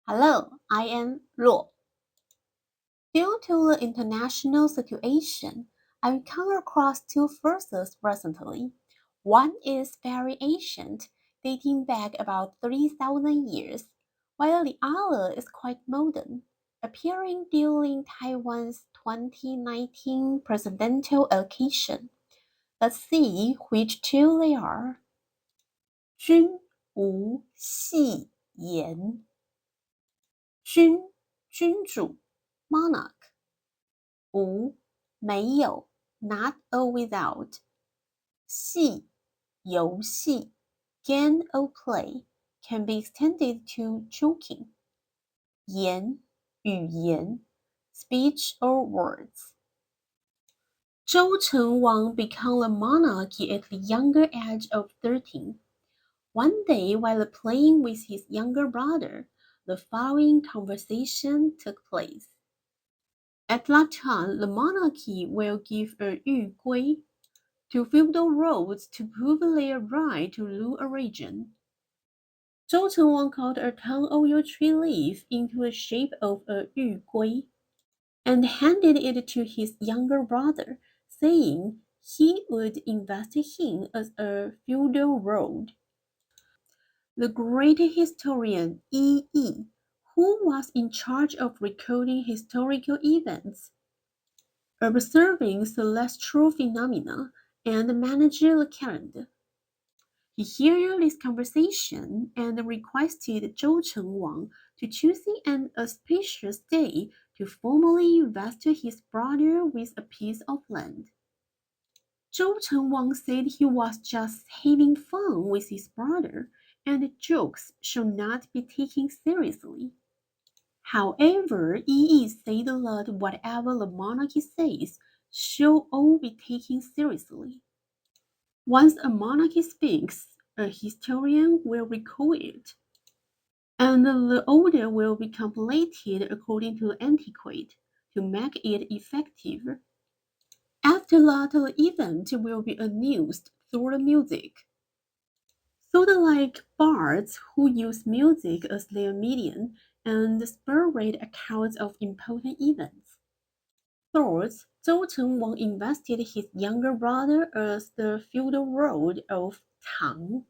Hello, I am 若. Due to the international situation, I've come across two verses recently. One is very ancient, dating back about 3,000 years, while the other is quite modern, appearing during Taiwan's 2019 presidential election. Let's see which two they are. 君无戏言。君，君主 monarch. 无，没有 not a without. 戏，游戏 game or play can be extended to joking. 言，语言 speech or words. 周成王 became a monarch at the younger age of 13. One day, while playing with his younger brother, the following conversation took place. At that time, the monarchy will give a 御规 to feudal lords to prove their right to rule a region. 周成王cut a tongue oil tree leaf into the shape of a 御规 and handed it to his younger brother, saying he would invest him as a feudal lord. The great historian Yi Yi, who was in charge of recording historical events, observing celestial phenomena, and managing the calendar. He heard this conversation and requested Zhou Chengwang to choose an auspicious day to formally invest his brother with a piece of land. Zhou Chengwang said he was just having fun with his brother, and jokes should not be taken seriously. However, Yi Yi said that whatever the monarchy says should all be taken seriously. Once a monarchy speaks, a historian will record it, and the order will be completed according to the etiquette to make it effective. After that, the event will be announced through the music. Sort of like bards who use music as their medium and narrate accounts of important events. Thus, Zhou Chengwang invested his younger brother as the feudal lord of Tang.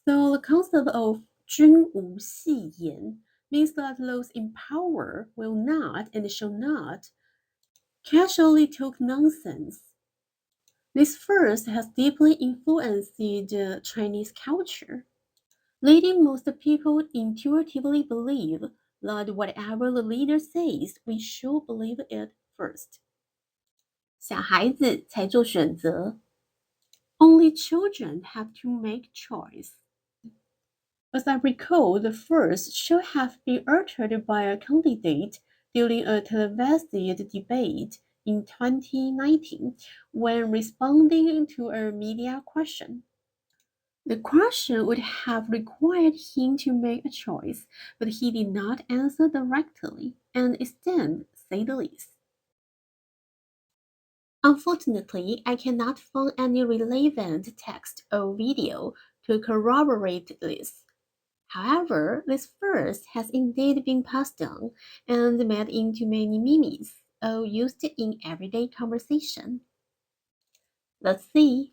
So the concept of 君无戏言 means that those in power will not and shall not casually talk nonsense. This verse has deeply influenced Chinese culture, leading most people intuitively believe that whatever the leader says, we should believe it first. 小孩子才做选择 Only children have to make choice. As I recall, the verse should have been uttered by a candidate during a televised debate in 2019 when responding to a media question. The question would have required him to make a choice, but he did not answer directly, and instead said the least. Unfortunately, I cannot find any relevant text or video to corroborate this. However, this verse has indeed been passed on and made into many memes, or used in everyday conversation. Let's see.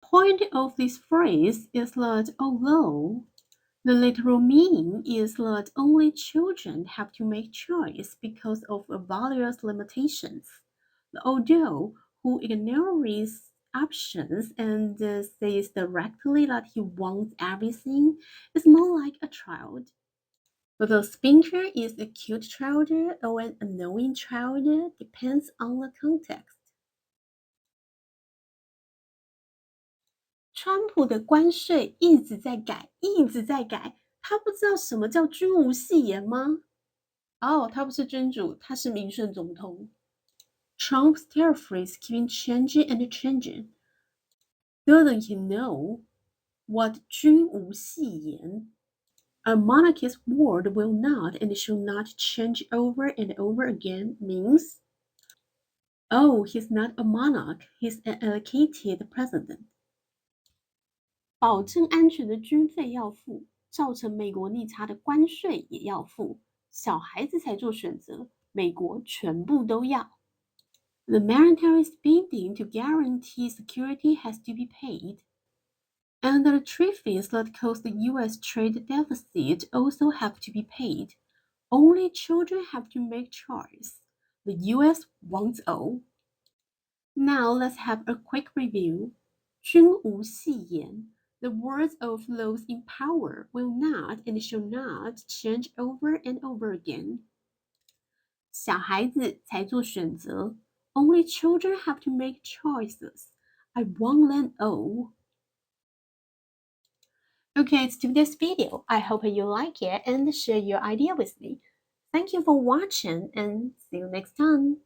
Point of this phrase is that although the literal meaning is that only children have to make choice because of various limitations, the adult who ignores options and says directly that he wants everything is more like a child. Whether speaker is a cute child or an annoying child depends on the context. 川普的关税一直在改，一直在改，他不知道什么叫君无戏言吗？哦，他不是君主，他是民选总统。Trump's tariffs keep changing and changing. Doesn't he know? What 君无戏言 A monarch's word will not and shall not change over and over again means Oh, he's not a monarch, he's an allocated president. 保证安全的军费要付，造成美国逆差的关税也要付，小孩子才做选择，美国全部都要。The military spending to guarantee security has to be paid. And the tariffs that cause the U.S. trade deficit also have to be paid. Only children have to make choice. The U.S. wants all. Now let's have a quick review. 君无戏言 The words of those in power will not and shall not change over and over again. 小孩子才做选择 Only children have to make choices. I want them all. Okay, it's today's video. I hope you like it and share your idea with me. Thank you for watching and see you next time.